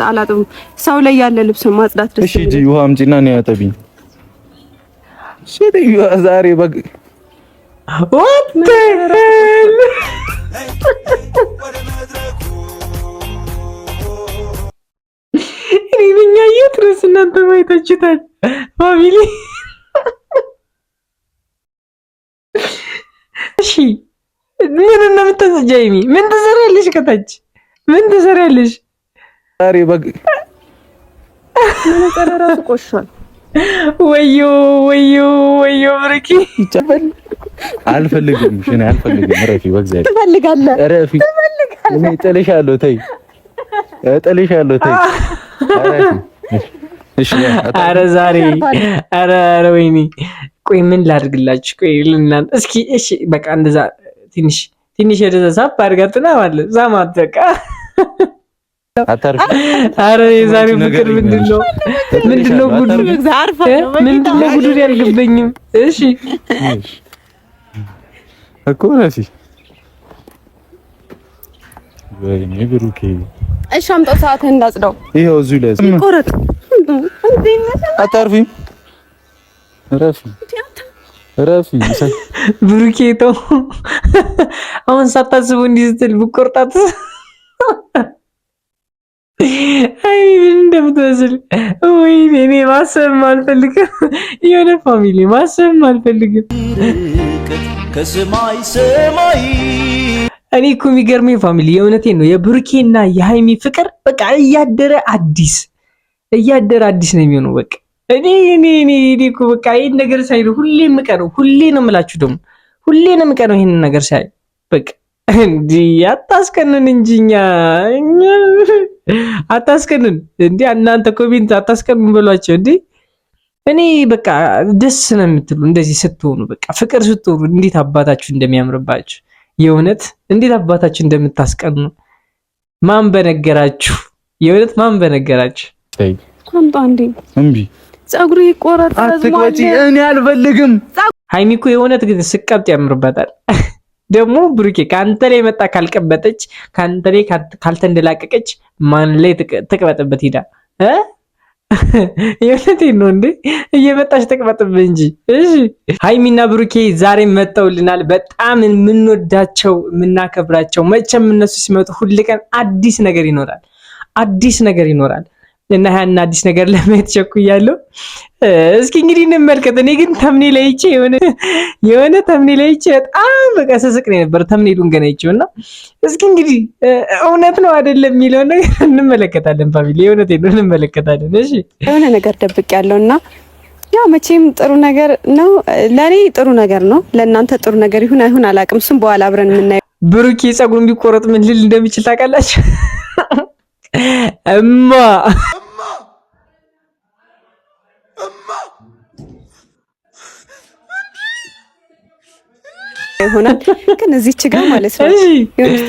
አላጥም ሰው ላይ ያለ ልብስ ማጽዳት ደስ እሺ ጂ ውሃ አምጪና ነው ያጠቢኝ። እሺ ዛሬ በግ እኔኛ የትረስ እናንተ ማይታችሁታል ፋሚሊ። እሺ ምን እንደምትሰጃይሚ ምን ትሰሪያለሽ? ከታች ምን ትሰሪያለሽ? ዛሬ በግ ምን ተራራሱ ቆሻል። ወዮ ወዮ ወዮ ብርኪ ይጨበል አልፈልግም። እሺ እኔ አልፈልግም። ረፊ በእግዚአብሔር ትፈልጋለህ? ረፊ እኔ እጥልሻለሁ። ተይ እጥልሻለሁ። ተይ እሺ ኧረ ዛሬ ኧረ ወይኔ ቆይ ምን ላድርግላችሁ? ቆይ ልናን እስኪ እሺ በቃ እንደዛ ትንሽ ወደዛ ሳብ አድርጋትና ማለት ዛማት በቃ አታርፍ። ኧረ የዛሬው ፍቅር ምንድነው ጉዱ? ምንድነው ጉዱ ያልገባኝም። እሺ እኮ ነፊ ወይኔ ብሩኬ እሺ አምጣው ሰዓትህን እንዳጽዳው። ይሄው እዚሁ ላይ ቆረጥ። አታርፊም? ረፊ ብሩኬ ተው። አሁን ሳታስበው እንዲህ ስትል ብቆርጣት አይ ምን እንደምትመስል ወይኔ እኔ ማሰብም አልፈልግም። የሆነ ፋሚሊ ማሰብም አልፈልግም። ከሰማይ ሰማይ እኔ እኮ የሚገርመኝ ፋሚሊ የእውነቴን ነው የብሩኬና የሃይሚ ፍቅር በቃ እያደረ አዲስ ነው የሚሆነው። በቃ እኔ እኮ በቃ ይሄን ነገር ሳይ ሁሌ የምቀረው ሁሌ ነው የምላችሁ ደግሞ ሁሌ ነው የምቀረው ይሄን ነገር ሳይ በቃ እንዲ አታስቀንን እንጂ እኛ አታስቀንን እንዴ እናንተ ኮሜንት አታስቀንን በሏቸው እንዴ። እኔ በቃ ደስ ነው የምትሉ እንደዚህ ስትሆኑ በቃ ፍቅር ስትሆኑ እንዴት አባታችሁ እንደሚያምርባችሁ የእውነት እንዴት አባታችሁ እንደምታስቀኑ ማን በነገራችሁ? የእውነት ማን በነገራችሁ? ተይ አምጣ እንዴ እምቢ ፀጉሩ ይቆረጥ አትቆጪ። እኔ አልፈልግም። ሃይሚ እኮ የእውነት ግን ስቀብጥ ያምርባታል። ደግሞ ብሩኬ ካንተ ላይ መጣ ካልቀበጠች ካንተ ላይ ካልተንደላቀቀች ማን ላይ ተቀበጠበት ሄዳ የእውነቴን ነው እንዴ እየመጣች ተቀበጥበት እንጂ። እሺ ሃይሚና ብሩኬ ዛሬ መጣውልናል። በጣም የምንወዳቸው የምናከብራቸው መቼም እነሱ ሲመጡ ሁሉ ቀን አዲስ ነገር ይኖራል እና ያን አዲስ ነገር ለማየት ቸኩያለሁ። እስኪ እንግዲህ እንመልከት። እኔ ግን ተምኔል አይቼ የሆነ ተምኔል አይቼ በጣም በቃ ስስቅ ነው ነበር ተምኔሉን ገና አይቼውና እስኪ እንግዲህ እውነት ነው አይደለም የሚለው ነገር እንመለከታለን። ፋሚሊ የእውነቴን ነው እንመለከታለን። እሺ የሆነ ነገር ደብቅ ያለውና ያው መቼም ጥሩ ነገር ነው ለኔ ጥሩ ነገር ነው። ለእናንተ ጥሩ ነገር ይሁን አይሁን አላውቅም። እሱም በኋላ አብረን የምናየው። ብሩኬ ፀጉሩን ቢቆረጥ ምን ልል እንደሚችል ታውቃላችሁ? እማ ይሆናል ግን እዚች ጋር ማለት ነው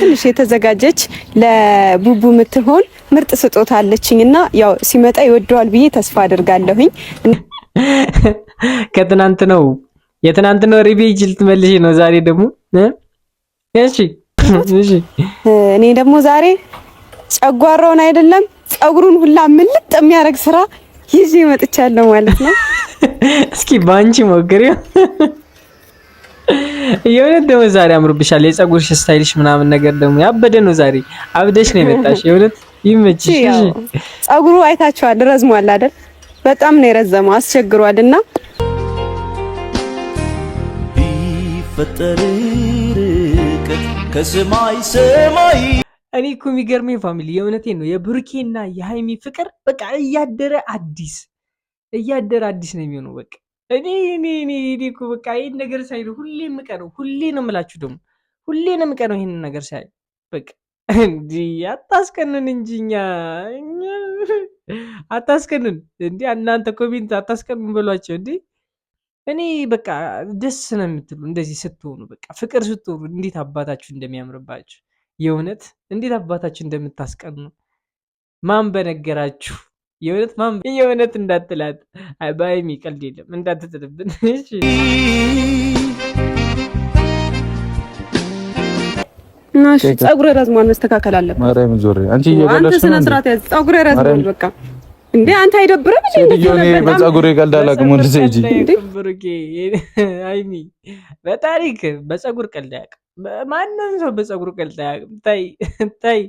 ትንሽ የተዘጋጀች ለቡቡ የምትሆን ምርጥ ስጦታ አለችኝና ያው ሲመጣ ይወደዋል ብዬ ተስፋ አድርጋለሁኝ። የትናንት ነው ሪቤጅ ልትመልሺ ነው ዛሬ ደግሞ እሺ እኔ ደግሞ ዛሬ ጨጓራውን አይደለም ፀጉሩን ሁላ ምልጥ የሚያረግ ስራ ይዤ መጥቻለሁ ማለት ነው። እስኪ ባንቺ ሞክሪው። የእውነት ደግሞ ዛሬ አምሮብሻል። የፀጉርሽ ስታይልሽ ምናምን ነገር ደግሞ ያበደ ነው። ዛሬ አብደሽ ነው የመጣሽ። የእውነት ይመችሽ። ፀጉሩ አይታችኋል፣ ረዝሟል አይደል? በጣም ነው የረዘመው፣ አስቸግሯልና ቢፈጠር ርቀት ከሰማይ ሰማይ እኔ እኮ የሚገርመኝ ፋሚሊ የእውነቴን ነው የብሩኬና የሃይሚ ፍቅር በቃ እያደረ አዲስ ነው የሚሆነው። በቃ እኔ እኮ በቃ ይሄን ነገር ሳይ ሁሌ የምቀረው ሁሌ ነው የምላችሁ ደግሞ ሁሌ ነው የምቀረው ይሄን ነገር ሳይ በቃ እንዲ አታስቀንን እንጂ እኛ አታስቀንን እንዴ እናንተ ኮሜንት አታስቀንን በሏቸው እንዴ። እኔ በቃ ደስ ነው የምትሉ እንደዚህ ስትሆኑ በቃ ፍቅር ስትሆኑ እንዴት አባታችሁ እንደሚያምርባችሁ የእውነት እንዴት አባታችሁ እንደምታስቀኑ ማን በነገራችሁ? የእውነት እንዳትላት ባይሚ ቀልድ የለም እንዳትጥልብን። እሺ እሺ ፀጉር ረዝሟል፣ መስተካከል አለበት። ማርያም ዞር አንቺ እየበለሽ አንተ ስነ ስርዓት ያዝ። ፀጉር ረዝሟል በቃ እንዴ አንተ አይደብርም እንዴ? ዲዮኔ በፀጉሬ ቀልድ አላውቅም። ወንድ ልጅ ብሩኬ ሃይሚ በታሪክ በፀጉር ቀልድ አያውቅም። ማንም ሰው በፀጉር ቀልድ አያውቅም። ታይ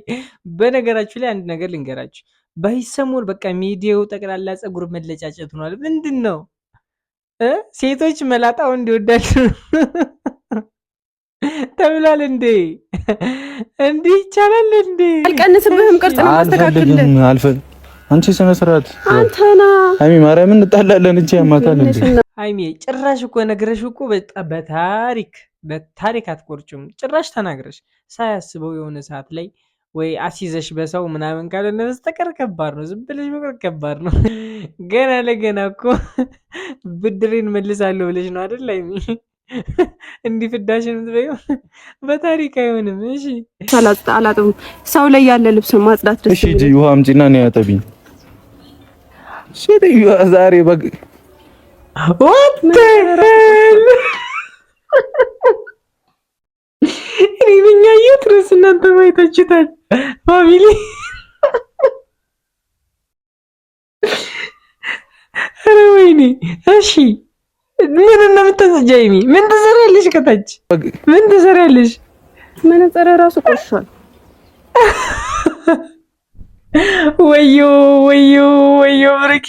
በነገራችሁ ላይ አንድ ነገር ልንገራችሁ። በይሰሙን በቃ ሚዲያው ጠቅላላ ፀጉር መለጫጨት ሆኗል። ምንድነው ሴቶች መላጣው እንዲወዳሉ ተብሏል እንዴ? እንዴ ይቻላል እንዴ? አልቀንስብህም፣ ቅርጽ ነው ማስተካከል። አንቺ ስነ ስርዓት አንተና ሃይሚ ማርያም እንጣላለን እንጂ ያማታል እንዴ? ሃይሚ ጭራሽ እኮ ነግረሽ እኮ በታሪክ አትቆርጭም። ጭራሽ ተናግረሽ ሳያስበው የሆነ ሰዓት ላይ ወይ አሲዘሽ በሰው ምናምን ካልሆነ በስተቀር ከባድ ነው። ዝም ብለሽ መቅረት ከባድ ነው። ገና ለገና እኮ ብድሬን መልሳለሁ ብለሽ ነው አይደል ሃይሚ? እንዲህ ፍዳሽን ትበይው በታሪክ አይሆንም። እሺ አላጥም ሰው ላይ ያለ ልብስ ማጽዳት ደስ ይላል። እሺ ጂ ውሃ አምጪና ነው ያጠቢኝ። ሴትዮ ዛሬ በግ እኔ የትረስ እናንተ ማይታችሁታል ፋሚሊ ኧረ ወይኔ። እሺ ምን እንደምታዘጃይሚ ምን ትሰሪያለሽ? ከታች ምን ትሰሪያለሽ? መነጽር ራሱ ቆሻል። ወዮ ወዮ ወዮ ብሩኬ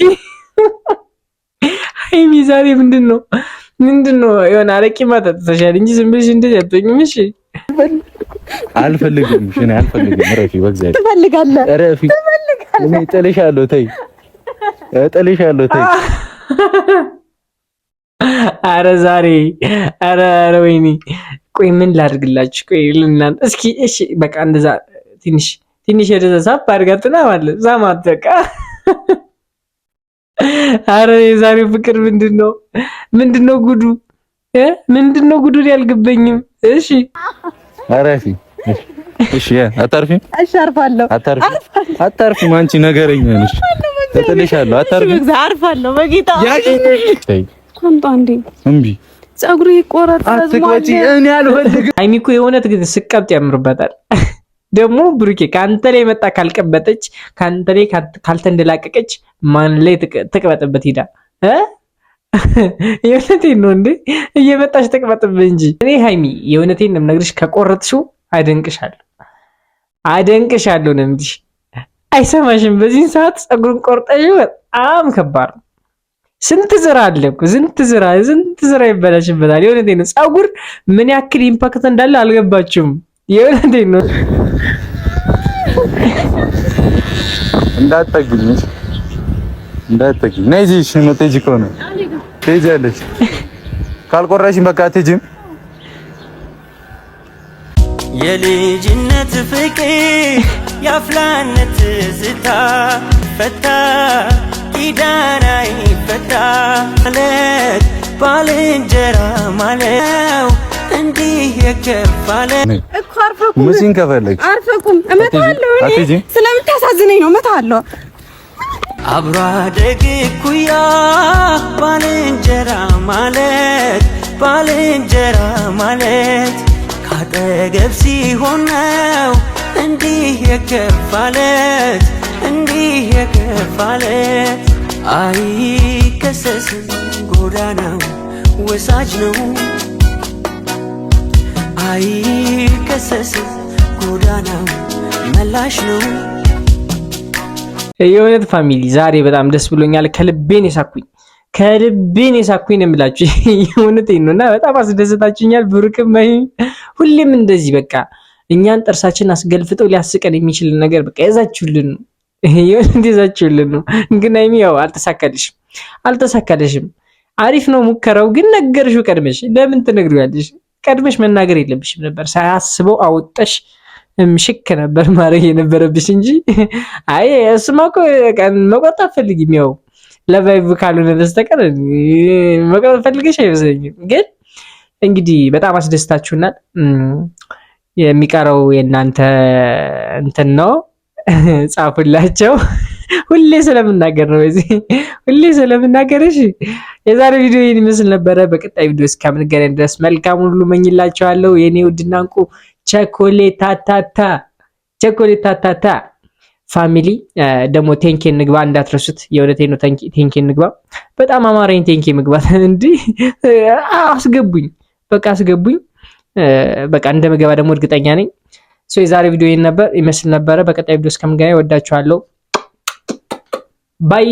ሃይሚ ዛሬ ምንድነው የሆነ አረቂ ማጠጥተሻል እንጂ ዝም ብለሽ እንደዚህ አትሆኝም። እሺ አልፈልግም። እሺ እኔ አልፈልግም። ረፊ በእግዚአብሔር ትፈልጋለህ? ረፊ እኔ እጥልሻለሁ። ተይ እጥልሻለሁ። ተይ አረ ዛሬ አረ ወይኔ። ቆይ ምን ላድርግላችሁ? ቆይ ለእናንተ እስኪ እሺ በቃ እንደዛ ትንሽ ወደዛ ሳብ አድርጋትና ማለት ዛማት በቃ አረ የዛሬው ፍቅር ምንድነው ጉዱ? ምንድነው ጉዱ? ያልገባኝም። እሺ አረፊ እሺ አታርፊም? እሺ አርፋለሁ። አታርፊም? አንቺ ነገረኛ ነሽ። ተጥልሻለሁ። አታርፊም? አርፋለሁ በጌታ አንተ አንዴ እምቢ ፀጉሬ ይቆረጥ። አትቆጪ። እኔ አልፈልግም። ሃይሚ እኮ የእውነት ግን ስቀብጥ ያምርበታል። ደግሞ ብሩኬ ከአንተ ላይ መጣ ካልቀበጠች፣ ከአንተ ላይ ካልተንደላቀቀች ማን ላይ ትቅበጥበት? ሄዳ የእውነቴን ነው እንዴ እየመጣች ትቅበጥበት እንጂ። እኔ ሃይሚ የእውነቴን ነው የምነግርሽ፣ ከቆረጥሽው አደንቅሻለሁ ነው የምልሽ። አይሰማሽም? በዚህን ሰዓት ፀጉርን ቆርጠሽው በጣም ከባድ ነው። ስንት ስራ አለ እኮ ስንት ስራ ይበላሽበታል። የእውነቴን ነው። ፀጉር ምን ያክል ኢምፓክት እንዳለ አልገባችሁም? የእውነቴን ነው። እንዳትጠጊኝ ነይ እዚህ። እሺ የምትሄጂ ከሆነ ትሄጃለሽ። ካልቆረሽኝ በቃ አትሄጂም። የልጅነት ፍቅር የአፍላነት ትዝታ ፈታ ኪዳና ይፈታ ማለት ባልንጀራ ማለው እንዲህ የከፋለ እኮ አርፈኩም። ሙዚን ከፈለግሽ አርፈኩም እመታለሁ። እኔ ስለምታሳዝነኝ ነው እመታለሁ። አብሮ አደግ ኩያ ባልንጀራ ማለት ካጠገብ ሲሆን ነው እንዲህ የከፋለት አይከሰስም ጎዳናው ወሳጅ ነው አይከሰስም ጎዳናው መላሽ ነው። የእውነት ፋሚሊ ዛሬ በጣም ደስ ብሎኛል። ከልቤን የሳኩኝ ነው የምላችሁ። የእውነቴን ነው እና በጣም አስደስታችሁኛል። ብሩክም ሁሌም እንደዚህ በቃ እኛን ጥርሳችን አስገልፍጠው ሊያስቀን የሚችል ነገር በቃ ያዛችሁልን ነው። ይዛችሁልን ነው። ግን ሃይሚ ያው አልተሳካልሽም። አሪፍ ነው ሙከራው፣ ግን ነገርሽው ቀድመሽ። ለምን ትነግሪዋለሽ? ቀድመሽ መናገር የለብሽም ነበር። ሳያስበው አውጣሽ ምሽክ ነበር ማድረግ የነበረብሽ እንጂ አይ እሱማ እኮ መቆጣት አትፈልጊም። ያው ለቫይብ ካልሆነ በስተቀር መቆጣት ፈልገሽ አይመስለኝም። ግን እንግዲህ በጣም አስደስታችሁናል። የሚቀረው የእናንተ እንትን ነው። ጻፉላቸው። ሁሌ ስለምናገር ነው ሁሌ ስለምናገር። እሺ የዛሬ ቪዲዮ ይህን ይመስል ነበረ። በቀጣይ ቪዲዮ እስከምንገናኝ ድረስ መልካም ሁሉ መኝላችኋለሁ የኔ ውድና እንቁ ቸኮሌታታ ፋሚሊ ደግሞ ቴንኬ እንግባ እንዳትረሱት። የእውነቴን ነው። ቴንኬ እንግባ። በጣም አማረኝ ቴንኬ መግባት። እንዲህ አስገቡኝ፣ በቃ አስገቡኝ። በቃ እንደምገባ ደግሞ እርግጠኛ ነኝ። የዛሬ ቪዲዮ ይመስል ነበረ። በቀጣይ ቪዲዮ እስከምንገናኝ ወዳችኋለሁ። ባይ